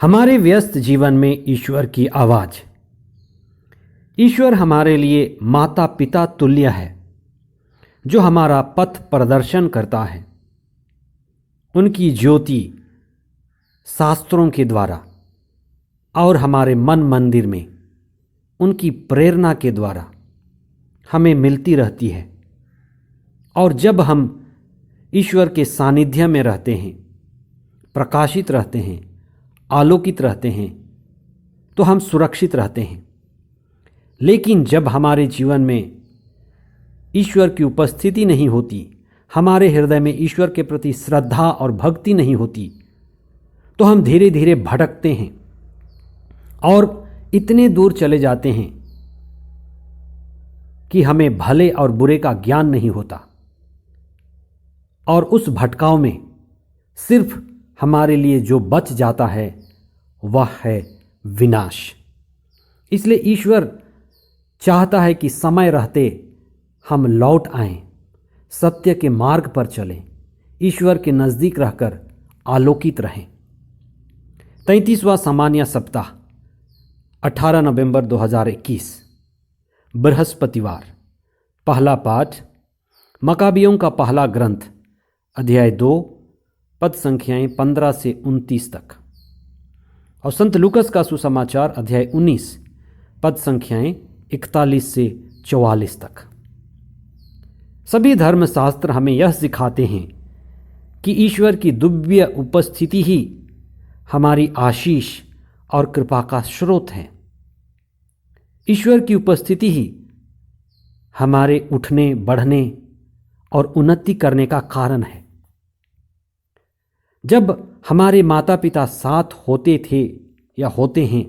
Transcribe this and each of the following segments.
हमारे व्यस्त जीवन में ईश्वर की आवाज़। ईश्वर हमारे लिए माता पिता तुल्य है, जो हमारा पथ प्रदर्शन करता है। उनकी ज्योति शास्त्रों के द्वारा और हमारे मन मंदिर में उनकी प्रेरणा के द्वारा हमें मिलती रहती है। और जब हम ईश्वर के सानिध्य में रहते हैं, प्रकाशित रहते हैं, आलोकित रहते हैं, तो हम सुरक्षित रहते हैं। लेकिन जब हमारे जीवन में ईश्वर की उपस्थिति नहीं होती, हमारे हृदय में ईश्वर के प्रति श्रद्धा और भक्ति नहीं होती, तो हम धीरे धीरे भटकते हैं और इतने दूर चले जाते हैं कि हमें भले और बुरे का ज्ञान नहीं होता। और उस भटकाव में सिर्फ हमारे लिए जो बच जाता है वह है विनाश। इसलिए ईश्वर चाहता है कि समय रहते हम लौट आएं, सत्य के मार्ग पर चलें, ईश्वर के नज़दीक रहकर आलोकित रहें। 33वां सामान्य सप्ताह 18 नवंबर 2021 बृहस्पतिवार। पहला पाठ मकाबियों का पहला ग्रंथ अध्याय 2 पद संख्याएं 15 से 29 तक, और संत लूकस का सुसमाचार अध्याय 19 पद संख्याएं 41 से 44 तक। सभी धर्मशास्त्र हमें यह सिखाते हैं कि ईश्वर की दिव्य उपस्थिति ही हमारी आशीष और कृपा का स्रोत है। ईश्वर की उपस्थिति ही हमारे उठने, बढ़ने और उन्नति करने का कारण है। जब हमारे माता पिता साथ होते थे या होते हैं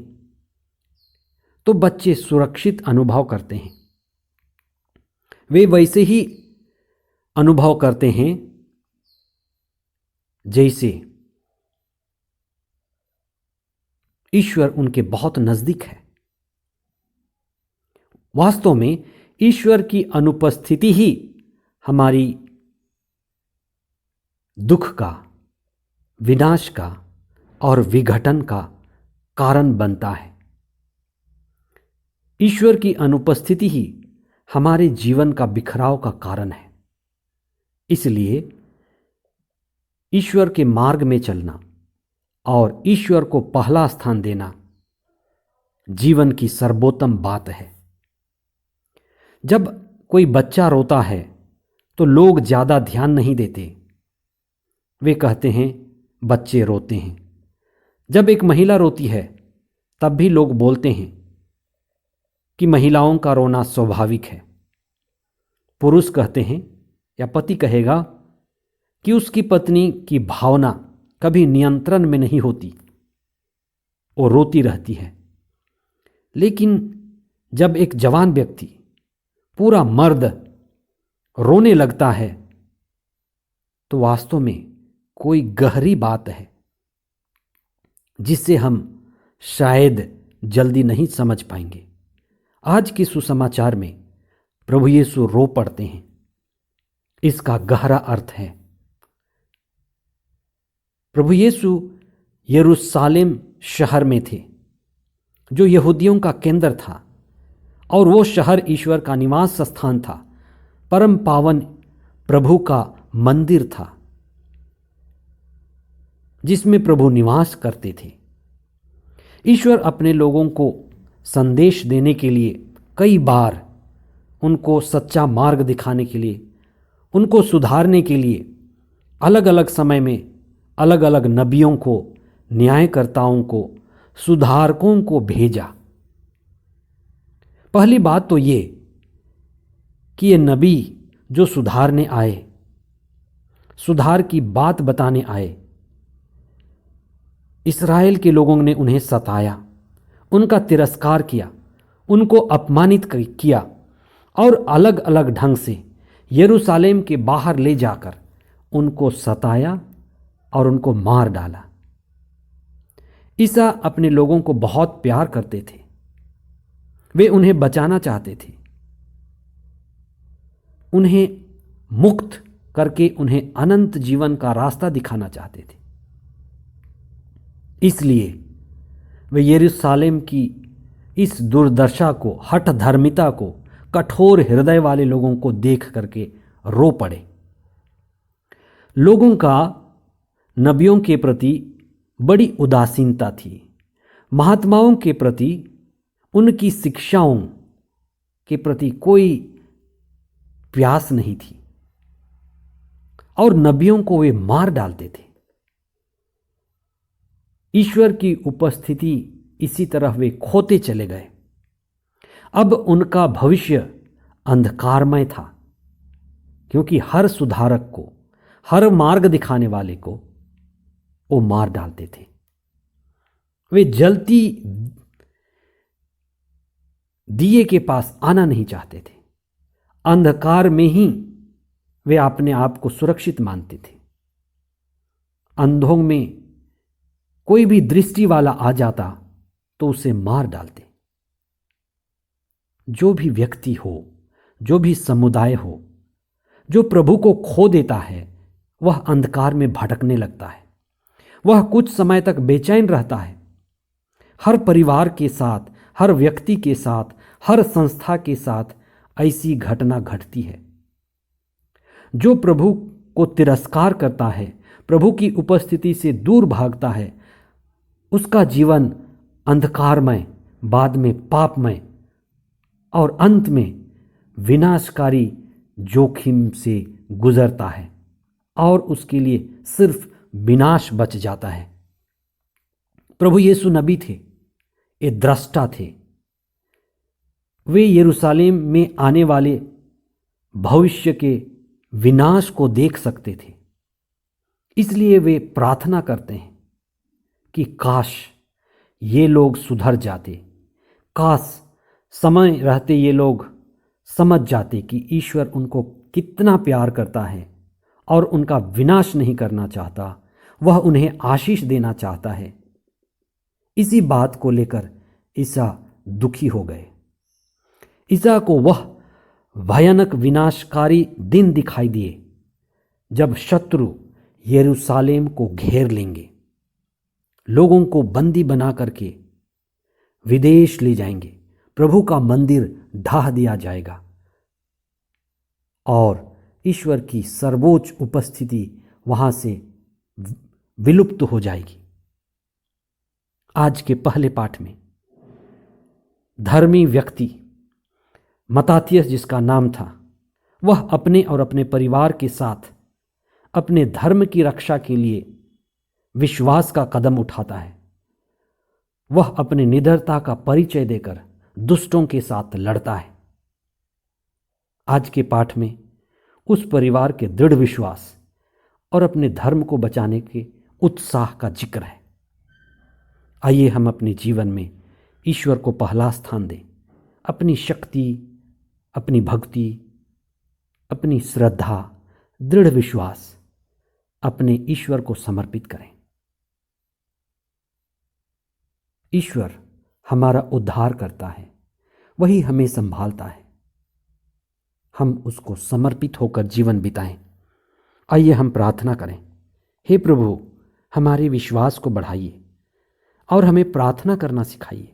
तो बच्चे सुरक्षित अनुभव करते हैं। वे वैसे ही अनुभव करते हैं जैसे ईश्वर उनके बहुत नजदीक है। वास्तव में ईश्वर की अनुपस्थिति ही हमारी दुख का, विनाश का और विघटन का कारण बनता है। ईश्वर की अनुपस्थिति ही हमारे जीवन का बिखराव का कारण है। इसलिए ईश्वर के मार्ग में चलना और ईश्वर को पहला स्थान देना जीवन की सर्वोत्तम बात है। जब कोई बच्चा रोता है तो लोग ज़्यादा ध्यान नहीं देते, वे कहते हैं बच्चे रोते हैं। जब एक महिला रोती है तब भी लोग बोलते हैं कि महिलाओं का रोना स्वाभाविक है। पुरुष कहते हैं या पति कहेगा कि उसकी पत्नी की भावना कभी नियंत्रण में नहीं होती, वो रोती रहती है। लेकिन जब एक जवान व्यक्ति, पूरा मर्द रोने लगता है तो वास्तव में कोई गहरी बात है जिसे हम शायद जल्दी नहीं समझ पाएंगे। आज के सुसमाचार में प्रभु यीशु रो पड़ते हैं। इसका गहरा अर्थ है, प्रभु यीशु यरूशलेम शहर में थे जो यहूदियों का केंद्र था, और वो शहर ईश्वर का निवास स्थान था, परम पावन प्रभु का मंदिर था जिसमें प्रभु निवास करते थे। ईश्वर अपने लोगों को संदेश देने के लिए कई बार, उनको सच्चा मार्ग दिखाने के लिए, उनको सुधारने के लिए अलग अलग समय में अलग अलग नबियों को, न्यायकर्ताओं को, सुधारकों को भेजा। पहली बात तो ये कि ये नबी जो सुधारने आए, सुधार की बात बताने आए, इस्राएल के लोगों ने उन्हें सताया, उनका तिरस्कार किया, उनको अपमानित किया और अलग अलग ढंग से यरूशलेम के बाहर ले जाकर उनको सताया और उनको मार डाला। ईसा अपने लोगों को बहुत प्यार करते थे, वे उन्हें बचाना चाहते थे, उन्हें मुक्त करके उन्हें अनंत जीवन का रास्ता दिखाना चाहते थे। इसलिए वे यरूशलेम की इस दुर्दशा को, हठ धर्मिता को, कठोर हृदय वाले लोगों को देख करके रो पड़े। लोगों का नबियों के प्रति बड़ी उदासीनता थी। महात्माओं के प्रति, उनकी शिक्षाओं के प्रति कोई प्यास नहीं थी और नबियों को वे मार डालते थे। ईश्वर की उपस्थिति इसी तरह वे खोते चले गए। अब उनका भविष्य अंधकारमय था, क्योंकि हर सुधारक को, हर मार्ग दिखाने वाले को वो मार डालते थे। वे जलती दिए के पास आना नहीं चाहते थे। अंधकार में ही वे अपने आप को सुरक्षित मानते थे। अंधों में कोई भी दृष्टि वाला आ जाता तो उसे मार डालते। जो भी व्यक्ति हो, जो भी समुदाय हो, जो प्रभु को खो देता है, वह अंधकार में भटकने लगता है। वह कुछ समय तक बेचैन रहता है। हर परिवार के साथ, हर व्यक्ति के साथ, हर संस्था के साथ ऐसी घटना घटती है। जो प्रभु को तिरस्कार करता है, प्रभु की उपस्थिति से दूर भागता है, उसका जीवन अंधकारमय, बाद में पापमय और अंत में विनाशकारी जोखिम से गुजरता है और उसके लिए सिर्फ विनाश बच जाता है। प्रभु यीशु नबी थे, ये दृष्टा थे। वे यरूशलेम में आने वाले भविष्य के विनाश को देख सकते थे। इसलिए वे प्रार्थना करते हैं कि काश ये लोग सुधर जाते, काश समय रहते ये लोग समझ जाते कि ईश्वर उनको कितना प्यार करता है और उनका विनाश नहीं करना चाहता, वह उन्हें आशीष देना चाहता है। इसी बात को लेकर ईसा दुखी हो गए। ईसा को वह भयानक विनाशकारी दिन दिखाई दिए जब शत्रु यरूशलेम को घेर लेंगे, लोगों को बंदी बना करके विदेश ले जाएंगे, प्रभु का मंदिर ढा दिया जाएगा और ईश्वर की सर्वोच्च उपस्थिति वहां से विलुप्त हो जाएगी। आज के पहले पाठ में धर्मी व्यक्ति मत्तियास, जिसका नाम था, वह अपने और अपने परिवार के साथ अपने धर्म की रक्षा के लिए विश्वास का कदम उठाता है। वह अपने निडरता का परिचय देकर दुष्टों के साथ लड़ता है। आज के पाठ में उस परिवार के दृढ़ विश्वास और अपने धर्म को बचाने के उत्साह का जिक्र है। आइए हम अपने जीवन में ईश्वर को पहला स्थान दें। अपनी शक्ति, अपनी भक्ति, अपनी श्रद्धा, दृढ़ विश्वास अपने ईश्वर को समर्पित करें। ईश्वर हमारा उद्धार करता है, वही हमें संभालता है। हम उसको समर्पित होकर जीवन बिताएं। आइए हम प्रार्थना करें। हे प्रभु, हमारे विश्वास को बढ़ाइए और हमें प्रार्थना करना सिखाइए।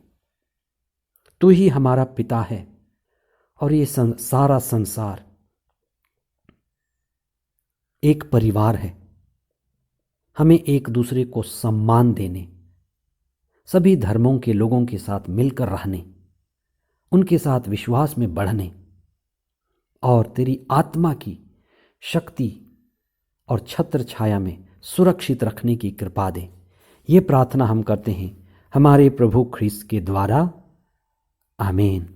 तू ही हमारा पिता है और ये सारा संसार एक परिवार है। हमें एक दूसरे को सम्मान देने, सभी धर्मों के लोगों के साथ मिलकर रहने, उनके साथ विश्वास में बढ़ने और तेरी आत्मा की शक्ति और छत्र छाया में सुरक्षित रखने की कृपा दे। ये प्रार्थना हम करते हैं हमारे प्रभु ख्रीस्त के द्वारा। आमीन।